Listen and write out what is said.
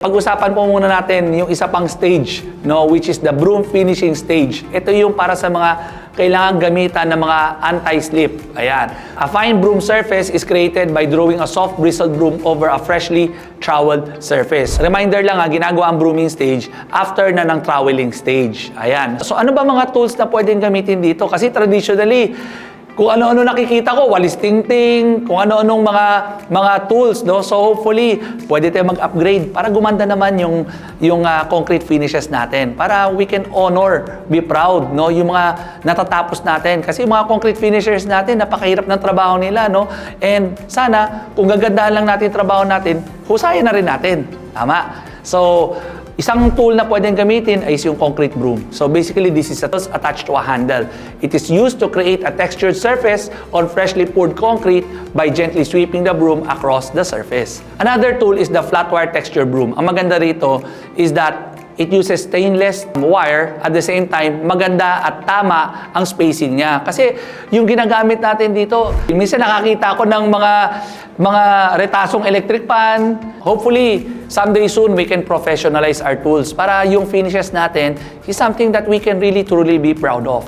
Pag-usapan po muna natin yung isa pang stage, no, which is the broom finishing stage. Ito yung para sa mga kailangan gamitan ng mga anti-slip. Ayan. A fine broom surface is created by drawing a soft bristled broom over a freshly troweled surface. Reminder lang ginagawa ang brooming stage after na ng troweling stage. Ayan. So ano ba mga tools na pwedeng gamitin dito? Kasi traditionally, kung ano-ano nakikita ko, walis tingting, kung ano-anong mga tools, no? So hopefully, pwede tayo mag-upgrade para gumanda naman yung concrete finishes natin. Para we can honor, be proud, no? Yung mga natatapos natin. Kasi yung mga concrete finishers natin, napakahirap ng trabaho nila, no? And sana, kung gagandahan lang natin yung trabaho natin, husayan na rin natin. Tama? So, isang tool na pwedeng gamitin ay yung concrete broom. So basically, this is a tool attached to a handle. It is used to create a textured surface on freshly poured concrete by gently sweeping the broom across the surface. Another tool is the flat wire texture broom. Ang maganda rito is that it uses stainless wire, at the same time, maganda at tama ang spacing niya. Kasi yung ginagamit natin dito, minsan nakakita ko ng mga retasong electric pan. Hopefully, someday soon, we can professionalize our tools para yung finishes natin is something that we can really truly be proud of.